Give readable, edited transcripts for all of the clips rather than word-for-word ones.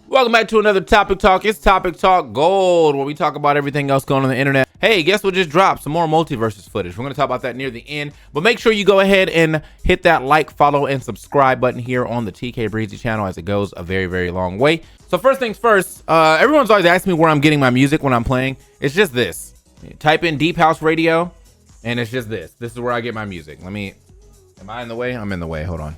Welcome back to another Topic Talk. It's Topic Talk Gold, where we talk about everything else going on the internet. Hey, guess what just dropped? Some more Multiversus footage. We're going to talk about that near the end, but make sure you go ahead and hit that like, follow, and subscribe button here on the TK Breezy channel, as it goes a very, very long way. So first things first, everyone's always asking me where I'm getting my music when I'm playing. It's just this. Type in Deep House Radio, and it's just this. This is where I get my music. Am I in the way? I'm in the way. Hold on.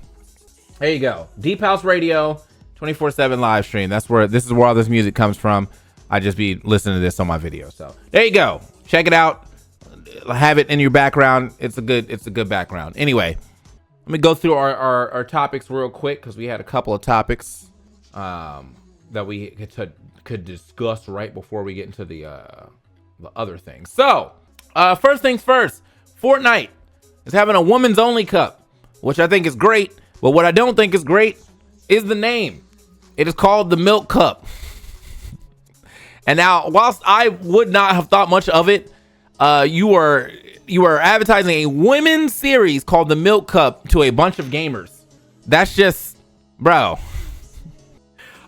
There you go. Deep House Radio. 24/7 live stream. This is where all this music comes from. I just be listening to this on my video. So there you go. Check it out. Have it in your background. It's a good background. Anyway, let me go through our topics real quick, because we had a couple of topics that we could discuss right before we get into the other things. So first things first, Fortnite is having a women's only cup, which I think is great. But what I don't think is great is the name. It is called the Milk Cup. And now, whilst I would not have thought much of it, you are advertising a women's series called the Milk Cup to a bunch of gamers. That's just, bro.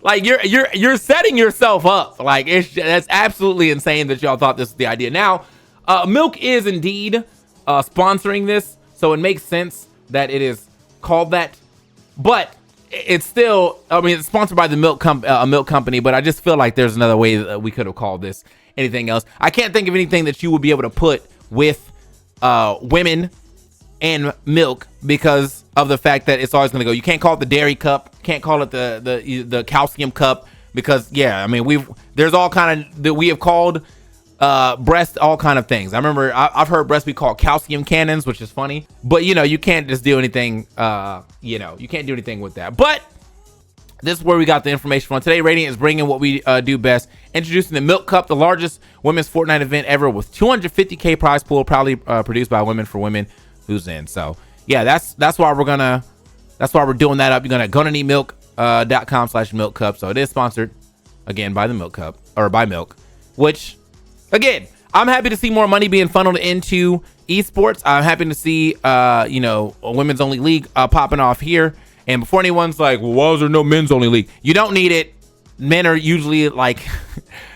Like you're setting yourself up. Like that's absolutely insane that y'all thought this was the idea. Now, Milk is indeed sponsoring this, so it makes sense that it is called that. But it's still, I mean, it's sponsored by the milk company, but I just feel like there's another way that we could have called this anything else. I can't think of anything that you would be able to put with women and milk, because of the fact that it's always going to go. You can't call it the dairy cup, can't call it the calcium cup, because yeah, I mean, there's all kind of that we have called breast, all kind of things. I remember I've heard breast be called calcium cannons, which is funny, but you can't just do anything, you can't do anything with that. But this is where we got the information from. Today, Radiant is bringing what we do best, introducing the Milk Cup, the largest women's Fortnite event ever, with 250K prize pool, proudly produced by Women for Women. Who's in? So yeah, that's why we're doing that up. You're gonna need milk.com/milk cup. So it is sponsored again by the Milk Cup, or by Milk, which, again, I'm happy to see more money being funneled into esports. I'm happy to see, a women's only league popping off here. And before anyone's like, well, why is there no men's only league? You don't need it. Men are usually like,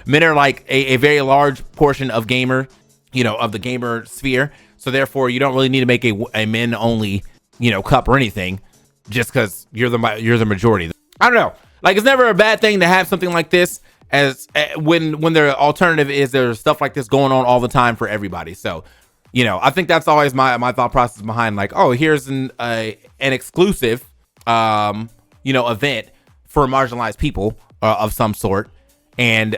a very large portion of of the gamer sphere. So therefore, you don't really need to make a men only, cup or anything, just because you're the majority. I don't know. Like, it's never a bad thing to have something like this, as when the alternative is there's stuff like this going on all the time for everybody. So I think that's always my thought process behind, like, oh, here's an exclusive event for marginalized people of some sort, and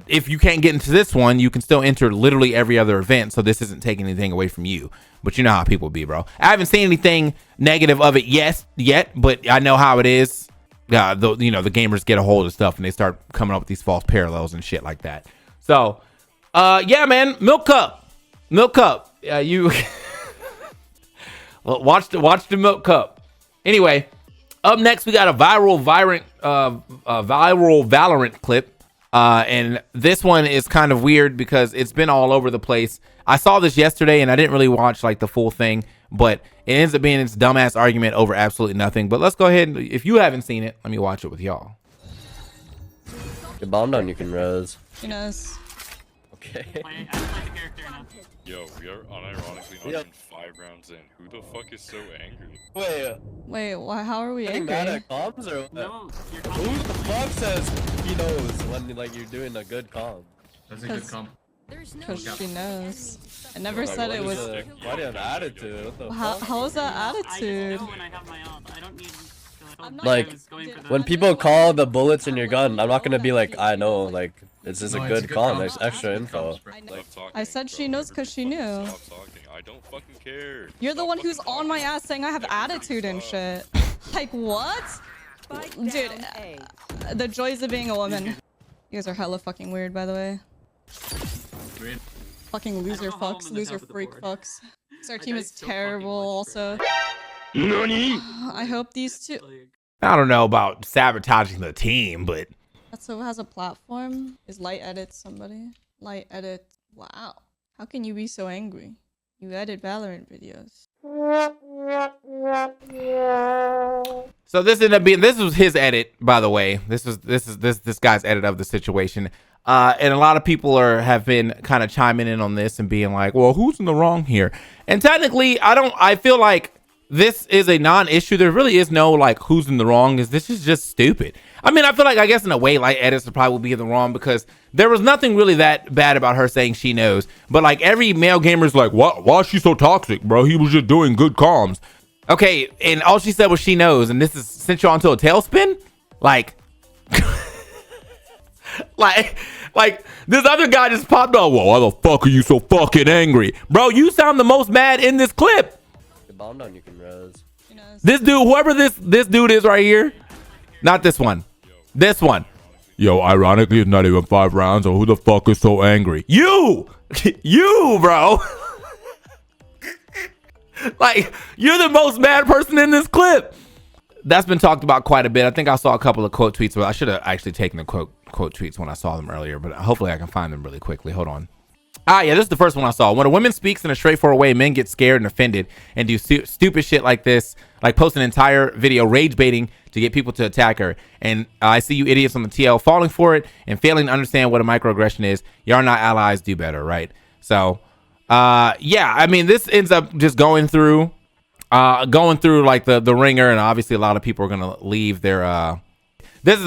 if you can't get into this one, you can still enter literally every other event, so this isn't taking anything away from you. But you know how people be, bro. I haven't seen anything negative of it yet, but I know how it is. The gamers get a hold of stuff and they start coming up with these false parallels and shit like that. So yeah, man, Milk Cup. You well, watch the Milk Cup. Anyway, up next we got a viral Valorant clip, and this one is kind of weird because it's been all over the place. I saw this yesterday and I didn't really watch like the full thing, but it ends up being this dumbass argument over absolutely nothing. But let's go ahead and, if you haven't seen it, let me watch it with y'all. Get bombed on, you can rose. She knows. Okay. I don't like the character enough. Yo, we are unironically not even 5 rounds in. Who the fuck is so angry? Wait, how are we Getting mad angry? at comms or what? No, you're Who the fuck says he knows when like you're doing a good comm? That's a good comp. Because she knows. I never Like, said what it is was. the- Why do you have attitude? What the fuck? How is that I attitude? know when I have my off. I don't need to I'm feel not- Like, I was going for that. When people call the bullets in your gun, I'm not gonna be like, I know, like, it's just No, a it's good comm, comp. there's extra It's good info. comps, bro. Stop talking, I said she knows 'cause she Fucking knew. Stop talking. I don't fucking care. You're the Stop one who's fucking on my talking. ass saying I have attitude and shit. Like, what? Dude, the joys of being a woman. You guys are hella fucking weird, by the way. Weird. Fucking loser know how I'm fucks, on the loser top of the freak board. fucks. So our I team got is so fucking terrible much, bro. also. I hope these two... Like, I don't know about sabotaging the team, but So has a platform? Is Light Edit somebody? Light Edit. Wow. How can you be so angry? You edit Valorant videos. So this ended up being, this was his edit, by the way. This guy's edit of the situation. And a lot of people have been kind of chiming in on this and being like, well, who's in the wrong here? And technically, I feel like this is a non-issue. There really is no like who's in the wrong. This is just stupid. I mean, I feel like, I guess in a way, like edits would probably be in the wrong because there was nothing really that bad about her saying she knows. But like every male gamer's like, why is she so toxic, bro? He was just doing good comms. Okay, and all she said was she knows, and this is sent you onto a tailspin? Like, like this other guy just popped up. Well, why the fuck are you so fucking angry? Bro, you sound the most mad in this clip. The bomb down you can res. This dude, whoever this dude is right here, not this one, this one. Yo, ironically, it's not even 5 rounds, or who the fuck is so angry? You, bro. Like, you're the most mad person in this clip. That's been talked about quite a bit. I think I saw a couple of quote tweets. Well, I should have actually taken the quote tweets when I saw them earlier, but hopefully I can find them really quickly. Hold on. Ah, yeah, this is the first one I saw. When a woman speaks in a straightforward way, men get scared and offended and do stupid shit like this, like post an entire video rage baiting to get people to attack her. And I see you idiots on the TL falling for it and failing to understand what a microaggression is. Y'all not allies, do better, right? So, yeah, I mean, this ends up just going through like the ringer, and obviously a lot of people are gonna leave their. This is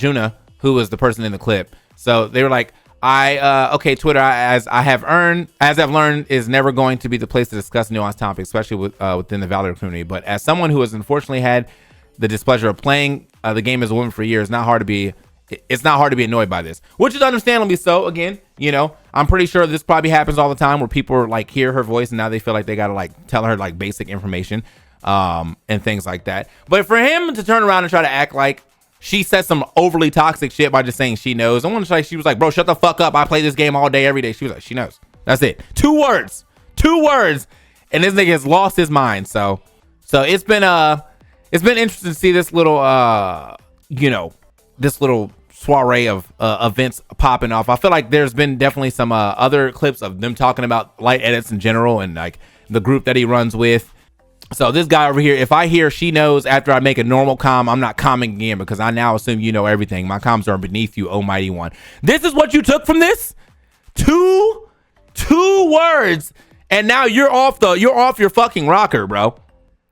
Juna, who was the person in the clip. So they were like, okay, Twitter, as I've learned, is never going to be the place to discuss nuanced topics, especially within the Valorant community. But as someone who has unfortunately had the displeasure of playing the game as a woman for years, it's not hard to be annoyed by this, which is understandably so. Again, you know, I'm pretty sure this probably happens all the time where people like hear her voice and now they feel like they gotta like tell her like basic information and things like that. But for him to turn around and try to act like she said some overly toxic shit by just saying she knows, I want to say she was like, bro, shut the fuck up. I play this game all day, every day. She was like, she knows. That's it. 2 words, and this nigga has lost his mind. So it's been interesting to see this little this little soiree of events popping off. I feel like there's been definitely some other clips of them talking about light edits in general and like the group that he runs with. So this guy over here, if I hear she knows after I make a normal comm, I'm not commenting again because I now assume you know everything. My comms are beneath you, oh mighty one. This is what you took from this? Two words, and now you're off your fucking rocker, bro.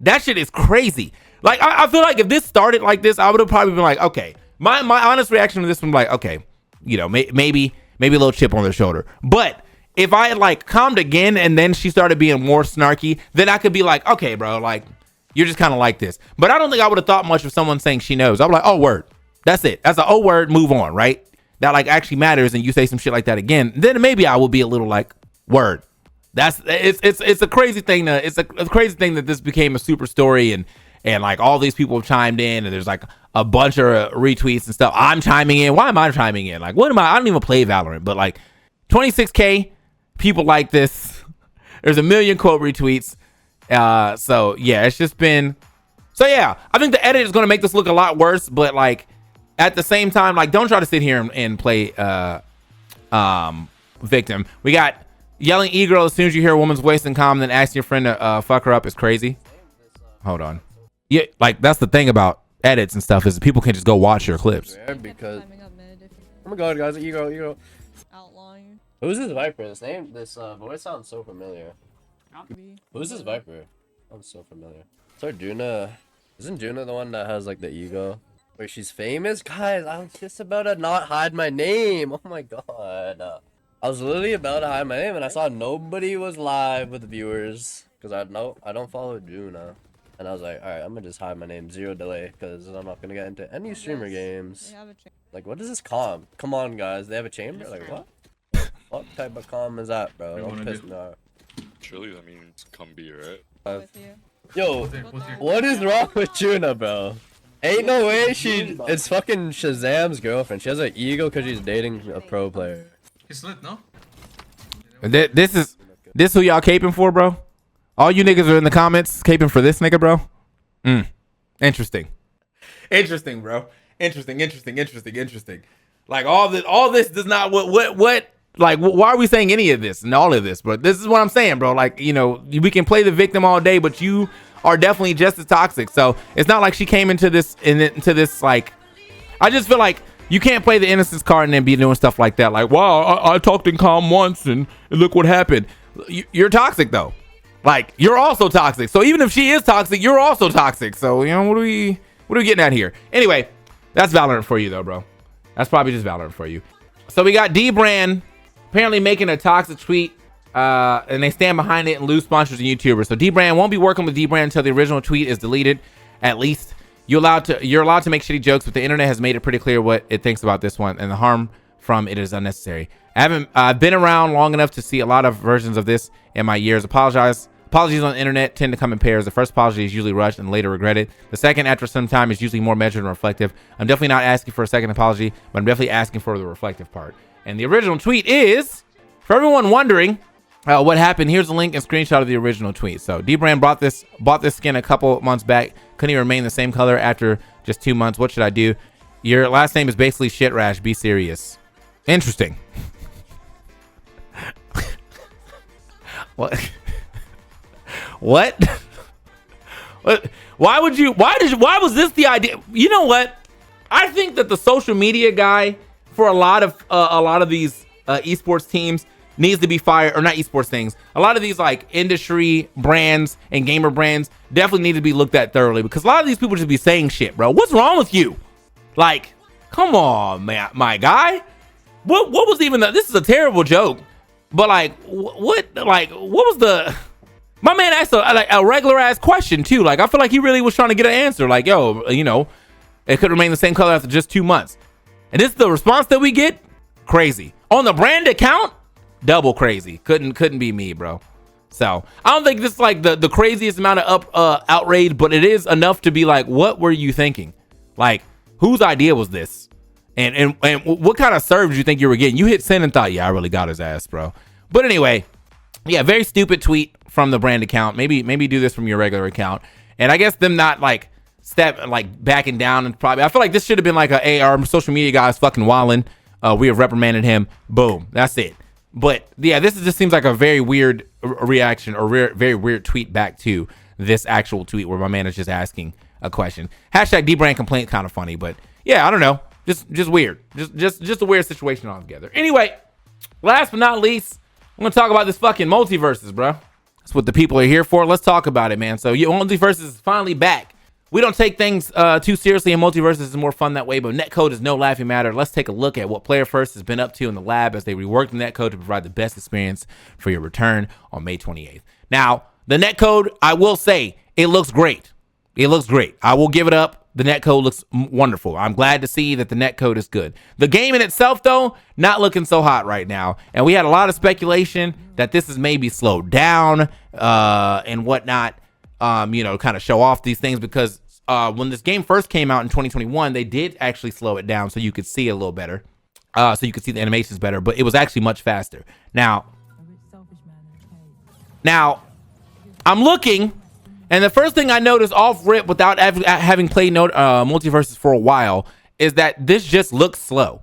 That shit is crazy. Like I feel like if this started like this, I would have probably been like, okay. My honest reaction to this one, like, okay, you know, maybe a little chip on their shoulder. But if I had like calmed again and then she started being more snarky, then I could be like, okay, bro, like you're just kind of like this. But I don't think I would have thought much of someone saying she knows. I'm like, oh, word. That's it. That's a oh word, move on, right? That like actually matters, and you say some shit like that again, then maybe I will be a little like, word. It's a crazy thing it's a crazy thing that this became a super story and like all these people have chimed in and there's like a bunch of retweets and stuff. I'm chiming in. Why am I chiming in? Like, what am I? I don't even play Valorant, but like 26K people like this. There's a million quote retweets. So yeah, it's just been. So yeah, I think the edit is going to make this look a lot worse, but like at the same time, like don't try to sit here and play victim. We got yelling e-girl as soon as you hear a woman's voice in common, then asking your friend to fuck her up is crazy. Hold on. Yeah, like that's the thing about edits and stuff is that people can just go watch your clips. Yeah, because oh my god, guys, you Outlawing. Who's this Viper? This voice sounds so familiar. Who's this Viper? Sounds so familiar. So Juna, isn't Juna the one that has like the ego? Where she's famous? Guys, I was just about to not hide my name. Oh my god. I was literally about to hide my name and I saw nobody was live with the viewers. Because I don't follow Juna. And I was like, alright, I'm gonna just hide my name, 0 delay, because I'm not gonna get into any streamer games. Like, what is this comm? Come on, guys, they have a chamber? Like, what? What type of comm is that, bro? Don't piss me off. Surely that means come be, right? Yo, what is wrong with Juna, bro? Ain't no way it's fucking Shazam's girlfriend. She has an ego because she's dating a pro player. He's lit, no? This who y'all caping for, bro? All you niggas are in the comments caping for this nigga, bro. Interesting, bro. Interesting. Like all this does not what like why are we saying any of this and all of this? But this is what I'm saying, bro. Like, you know, we can play the victim all day, but you are definitely just as toxic. So it's not like she came into this like, I just feel like you can't play the innocence card and then be doing stuff like that. Like, wow, I talked in calm once and look what happened. You're toxic though. Like, you're also toxic. So even if she is toxic, you're also toxic. So, you know, what are we getting at here? Anyway, that's Valorant for you though, bro. That's probably just Valorant for you. So we got Dbrand apparently making a toxic tweet, and they stand behind it and lose sponsors and YouTubers. So Dbrand won't be working with Dbrand until the original tweet is deleted. At least you're allowed to make shitty jokes, but the internet has made it pretty clear what it thinks about this one, and the harm from it is unnecessary. I've been around long enough to see a lot of versions of this in my years. Apologies on the internet tend to come in pairs. The first apology is usually rushed and later regretted. The second, after some time, is usually more measured and reflective. I'm definitely not asking for a second apology, but I'm definitely asking for the reflective part. And the original tweet is, for everyone wondering what happened, here's a link and screenshot of the original tweet. So Dbrand bought this skin a couple months back. Couldn't even remain the same color after just 2 months. What should I do? Your last name is basically shit rash. Be serious. Interesting. What? What? Why was this the idea? You know what? I think that the social media guy for a lot of these esports teams needs to be fired, or not esports things. A lot of these like industry brands and gamer brands definitely need to be looked at thoroughly, because a lot of these people just be saying shit, bro. What's wrong with you? Like, come on, man, my guy. What was even this is a terrible joke, but like, what was the? My man asked a regular ass question too. Like, I feel like he really was trying to get an answer. Like, yo, you know, it could remain the same color after just 2 months. And this is the response that we get? Crazy. On the brand account? Double crazy. Couldn't be me, bro. So I don't think this is like the craziest amount of outrage, but it is enough to be like, what were you thinking? Like, whose idea was this? And what kind of serve did you think you were getting? You hit send and thought, yeah, I really got his ass, bro. But anyway, yeah, very stupid tweet from the brand account. Maybe do this from your regular account. And I guess them not like backing down, and probably, I feel like this should have been like our social media guys fucking wilding. We have reprimanded him. Boom. That's it. But yeah, this just seems like a very weird reaction, or very weird tweet back to this actual tweet where my man is just asking a question. Hashtag Dbrand complaint, kind of funny, but yeah, I don't know. Just weird. Just a weird situation altogether. Anyway, last but not least, I'm gonna talk about this fucking Multiversus, bro. That's what the people are here for. Let's talk about it, man. So Multiversus is finally back. We don't take things too seriously, and Multiversus is more fun that way, but netcode is no laughing matter. Let's take a look at what Player First has been up to in the lab as they rework the netcode to provide the best experience for your return on May 28th. Now, the netcode, I will say, it looks great. It looks great. I will give it up. The netcode looks wonderful. I'm glad to see that the netcode is good. The game in itself, though, not looking so hot right now. And we had a lot of speculation that this is maybe slowed down and whatnot, you know, kind of show off these things, because when this game first came out in 2021, they did actually slow it down so you could see a little better. So you could see the animations better, but it was actually much faster. Now I'm looking, and the first thing I noticed off rip, without having played Multiversus for a while, is that this just looks slow.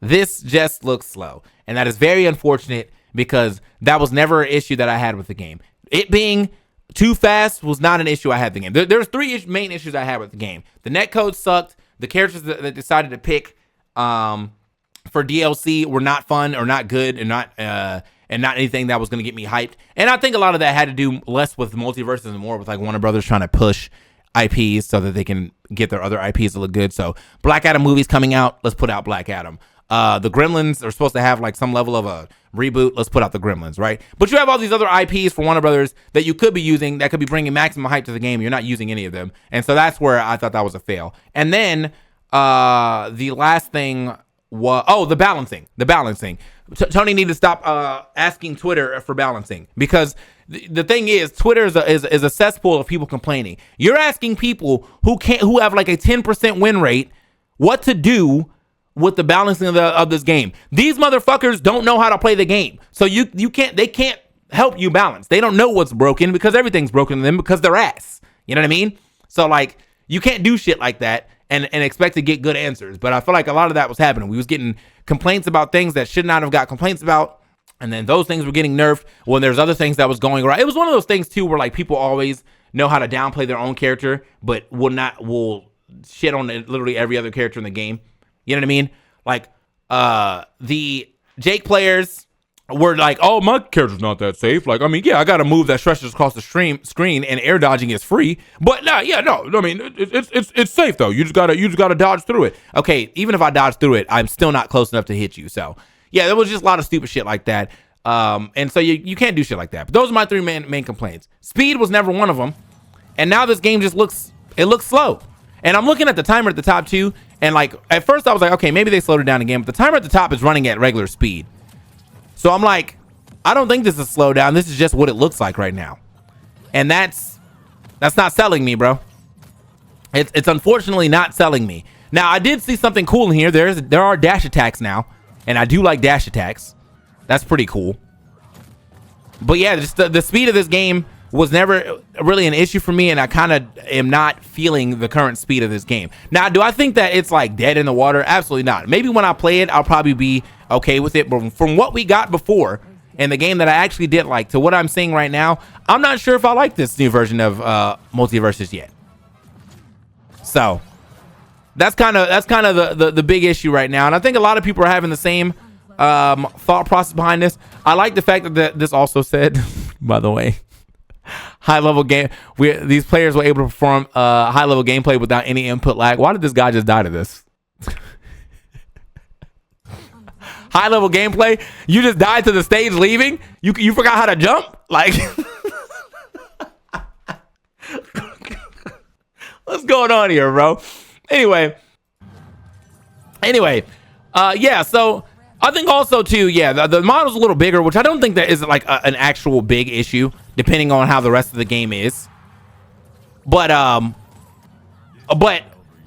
This just looks slow. And that is very unfortunate, because that was never an issue that I had with the game. It being too fast was not an issue I had with the game. There's three main issues I had with the game. The netcode sucked. The characters that they decided to pick for DLC were not fun or not good, and not anything that was going to get me hyped. And I think a lot of that had to do less with Multiversus and more with like Warner Brothers trying to push IPs so that they can get their other IPs to look good. So Black Adam movie's coming out. Let's put out Black Adam. The Gremlins are supposed to have like some level of a reboot. Let's put out the Gremlins, right? But you have all these other IPs for Warner Brothers that you could be using that could be bringing maximum hype to the game. You're not using any of them. And so that's where I thought that was a fail. And then the last thing was, the balancing. Tony needed to stop asking Twitter for balancing, because the thing is, Twitter is a cesspool of people complaining. You're asking people who have like a 10% win rate what to do with the balancing of this game. These motherfuckers don't know how to play the game, so they can't help you balance. They don't know what's broken, because everything's broken to them because they're ass. You know what I mean? So like, you can't do shit like that and expect to get good answers. But I feel like a lot of that was happening. We was getting complaints about things that should not have got complaints about, and then those things were getting nerfed when there's other things that was going right. It was one of those things too where like people always know how to downplay their own character, but will shit on literally every other character in the game. You know what I mean? Like the Jake players were like, oh, my character's not that safe. Like, I mean, yeah, I got a move that stretches across the screen and air dodging is free. But no, I mean, it's safe though. You just gotta dodge through it. Okay, even if I dodge through it, I'm still not close enough to hit you. So yeah, there was just a lot of stupid shit like that. And so you can't do shit like that. But those are my three main complaints. Speed was never one of them. And now this game just looks slow. And I'm looking at the timer at the top too. And like, at first I was like, okay, maybe they slowed it down again. But the timer at the top is running at regular speed. So I'm like, I don't think this is slow down. This is just what it looks like right now. And that's not selling me, bro. It's unfortunately not selling me. Now, I did see something cool in here. There are dash attacks now. And I do like dash attacks. That's pretty cool. But yeah, just the speed of this game was never really an issue for me, and I kind of am not feeling the current speed of this game. Now, do I think that it's like dead in the water? Absolutely not. Maybe when I play it, I'll probably be okay with it. But from what we got before and the game that I actually did like to what I'm seeing right now, I'm not sure if I like this new version of Multiversus yet. So that's kind of the big issue right now, and I think a lot of people are having the same thought process behind this. I like the fact that this also said, by the way, high level game. These players were able to perform high level gameplay without any input lag. Why did this guy just die to this? High level gameplay. You just died to the stage leaving. You forgot how to jump. Like, what's going on here, bro? Anyway, yeah. So I think also too, yeah, the model's a little bigger, which I don't think that is like an actual big issue, depending on how the rest of the game is. But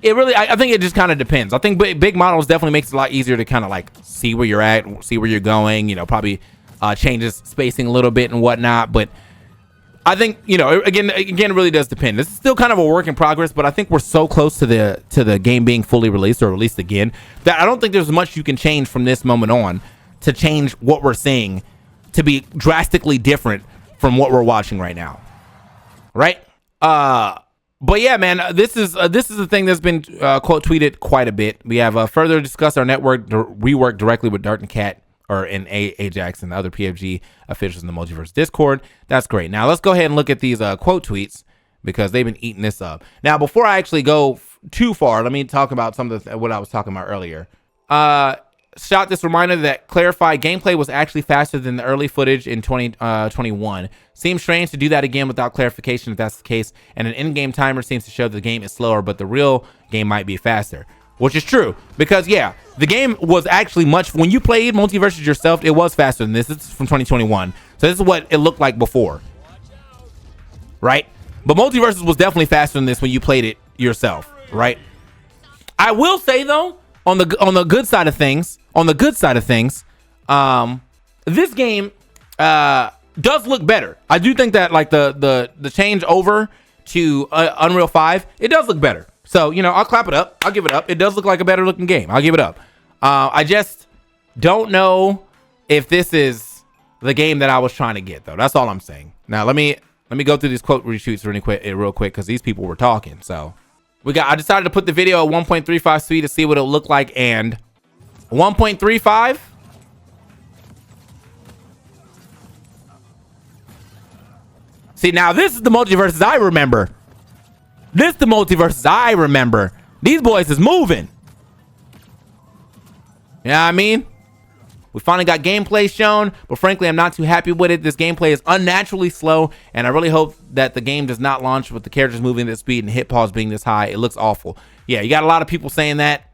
it really, I think it just kind of depends. I think big models definitely makes it a lot easier to kind of like see where you're at, see where you're going. You know, probably changes spacing a little bit and whatnot. But I think, you know, again, it really does depend. This is still kind of a work in progress, but I think we're so close to the game being fully released or released again that I don't think there's much you can change from this moment on to change what we're seeing to be drastically different from what we're watching right now, right? But yeah, man, this is the thing that's been quote tweeted quite a bit. We have further discussed our network. We work directly with Dart and Cat, or in Ajax and the other PFG officials in the Multiverse Discord. That's great. Now let's go ahead and look at these quote tweets because they've been eating this up. Now, before I actually go too far, let me talk about some of what I was talking about earlier. Shot this reminder that clarified gameplay was actually faster than the early footage in 2021. Seems strange to do that again without clarification if that's the case, and an in-game timer seems to show the game is slower, but the real game might be faster. Which is true, because yeah, the game was actually when you played Multiversus yourself, it was faster than this. This is from 2021. So this is what it looked like before, right? But Multiversus was definitely faster than this when you played it yourself, right? I will say though, on the good side of things, this game does look better. I do think that like the change over to Unreal 5, it does look better. So, you know, I'll clap it up. I'll give it up. It does look like a better looking game. I'll give it up. I just don't know if this is the game that I was trying to get, though. That's all I'm saying. Now, let me go through these quote reshoots real quick because these people were talking. So, I decided to put the video at 1.35 speed to see what it'll look like. And 1.35. See, now this is the Multiversus I remember. This the Multiversus I remember. These boys is moving. You know what I mean? We finally got gameplay shown, but frankly, I'm not too happy with it. This gameplay is unnaturally slow, and I really hope that the game does not launch with the characters moving at this speed and hit pause being this high. It looks awful. Yeah, you got a lot of people saying that.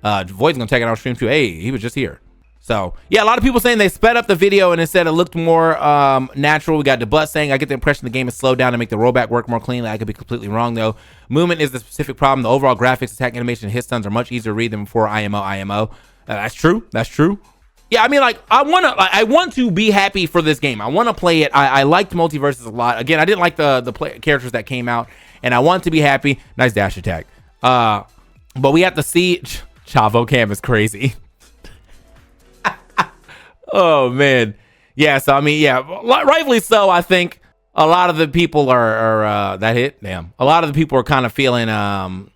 Void's gonna check it out on stream too. Hey, he was just here. So yeah, a lot of people saying they sped up the video and it said it looked more natural. We got Debut saying I get the impression the game is slowed down to make the rollback work more cleanly. I could be completely wrong though. Movement is the specific problem. The overall graphics, attack animation, and hit stuns are much easier to read than before IMO. That's true. Yeah, I mean, like I want to be happy for this game. I want to play it. I liked Multiversus a lot. Again, I didn't like the characters that came out, and I want to be happy. Nice dash attack. But we have to see. Chavo Cam is crazy. Oh man, yeah. So I mean, yeah, rightfully so. I think a lot of the people are that hit. Damn. A lot of the people are kind of feeling a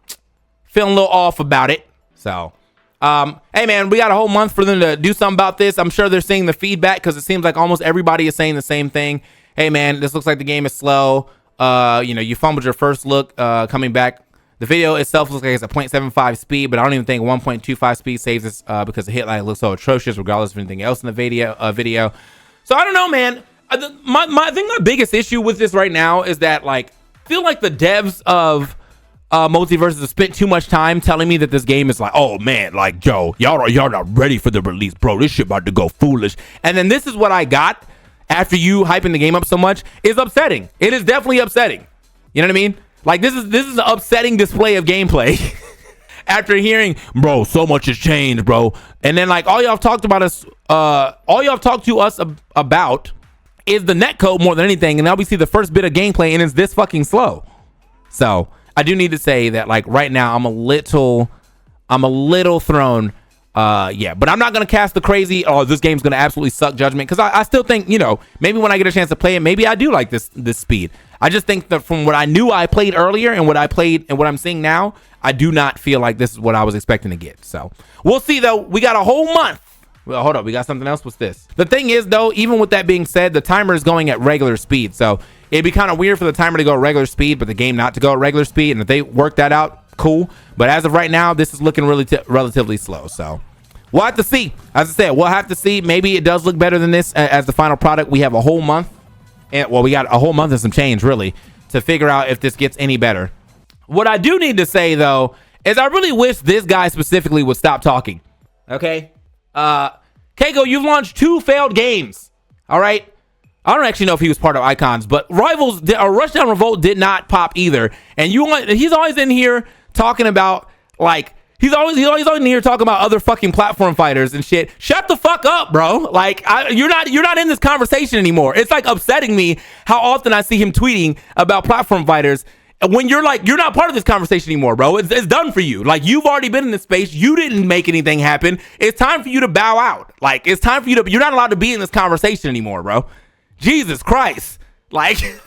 little off about it. So, hey man, we got a whole month for them to do something about this. I'm sure they're seeing the feedback because it seems like almost everybody is saying the same thing. Hey man, this looks like the game is slow. You know, you fumbled your first look coming back. The video itself looks like it's a 0.75 speed, but I don't even think 1.25 speed saves this because the hit line looks so atrocious regardless of anything else in the video. So I don't know, man. I think my biggest issue with this right now is that, like, I feel like the devs of Multiversus have spent too much time telling me that this game is like, oh man, like, yo, y'all not ready for the release, bro. This shit about to go foolish. And then this is what I got after you hyping the game up so much is upsetting. It is definitely upsetting. You know what I mean? Like, this is an upsetting display of gameplay. After hearing, bro, so much has changed, bro. And then, like, all y'all have talked to us about is the netcode more than anything. And now we see the first bit of gameplay and it's this fucking slow. So I do need to say that, like, right now I'm a little thrown. Yeah, but I'm not going to cast the crazy, oh, this game's going to absolutely suck judgment. Cause I still think, you know, maybe when I get a chance to play it, maybe I do like this speed. I just think that from what I knew I played earlier and what I played and what I'm seeing now, I do not feel like this is what I was expecting to get. So we'll see though. We got a whole month. Well, hold up. We got something else. What's this? The thing is though, even with that being said, the timer is going at regular speed. So it'd be kind of weird for the timer to go at regular speed, but the game not to go at regular speed. And if they work that out, cool. But as of right now, this is looking really relatively slow. So we'll have to see. As I said, we'll have to see. Maybe it does look better than this as the final product. We have a whole month. And well, we got a whole month and some change really to figure out if this gets any better. What I do need to say though is I really wish this guy specifically would stop talking. Okay, Keiko, you've launched 2 failed games. All right, I don't actually know if he was part of Icons, but Rivals or Rushdown Revolt did not pop either. And he's always in here talking about, like, he's always in here talking about other fucking platform fighters and shit. Shut the fuck up, bro. Like, you're not in this conversation anymore. It's like upsetting me how often I see him tweeting about platform fighters when you're like, you're not part of this conversation anymore, bro. It's done for you. Like, you've already been in this space. You didn't make anything happen. It's time for you to bow out. Like, it's time for you to, you're not allowed to be in this conversation anymore, bro. Jesus Christ. Like,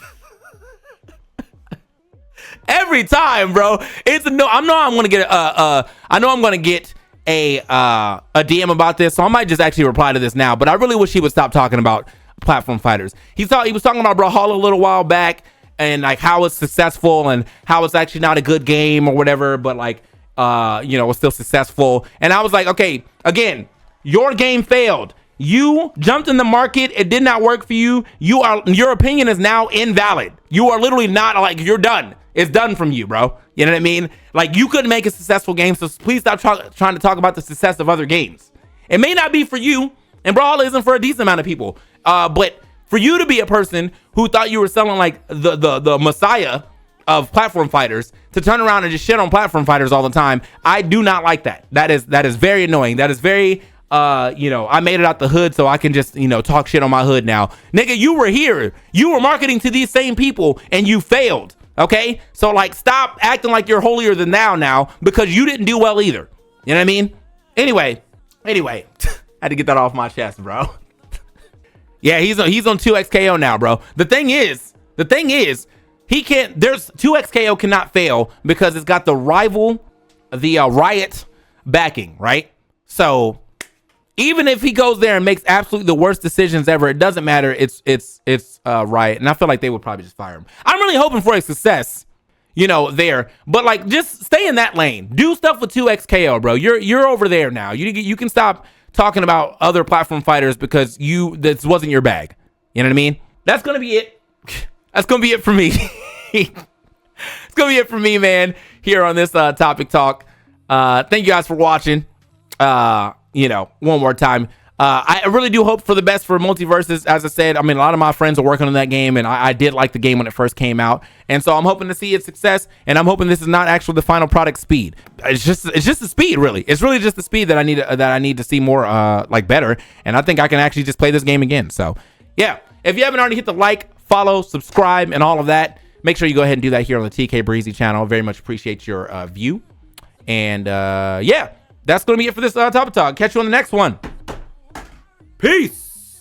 every time, bro. It's a no. I know I'm gonna get a DM about this, so I might just actually reply to this now. But I really wish he would stop talking about platform fighters. He was talking about Brawlhalla a little while back and like how it's successful and how it's actually not a good game or whatever, but like you know, it's still successful. And I was like, okay, again, your game failed. You jumped in the market. It did not work for you. Your opinion is now invalid. You are literally not, like, you're done. It's done from you, bro. You know what I mean? Like, you couldn't make a successful game, so please stop trying to talk about the success of other games. It may not be for you, and Brawlhalla isn't for a decent amount of people. But for you to be a person who thought you were selling like the messiah of platform fighters to turn around and just shit on platform fighters all the time, I do not like that. That is very annoying. That is very you know, I made it out the hood, so I can just, you know, talk shit on my hood now. Nigga, you were here. You were marketing to these same people and you failed. Okay, so like, stop acting like you're holier than thou now, because you didn't do well either. You know what I mean? Anyway, I had to get that off my chest, bro. Yeah, he's on 2xKO now, bro. The thing is, he can't. There's 2xKO cannot fail because it's got the Riot backing, right? So even if he goes there and makes absolutely the worst decisions ever, it doesn't matter. It's Riot, and I feel like they would probably just fire him. I'm really hoping for a success, you know, there. But like, just stay in that lane. Do stuff with 2xKO, bro. You're over there now. You can stop talking about other platform fighters because this wasn't your bag. You know what I mean? That's gonna be it. That's gonna be it for me. It's gonna be it for me, man. Here on this topic talk. Thank you guys for watching. You know, one more time, I really do hope for the best for Multiversus. As I said, I mean, a lot of my friends are working on that game, and I did like the game when it first came out, and so I'm hoping to see its success, and I'm hoping this is not actually the final product speed. It's just the speed, really. It's really just the speed that I need to see more like better, and I think I can actually just play this game again. So yeah, if you haven't already hit the like, follow, subscribe, and all of that, make sure you go ahead and do that here on the TK Breezy channel. Very much appreciate your view, and yeah. That's going to be it for this topic talk. Catch you on the next one. Peace.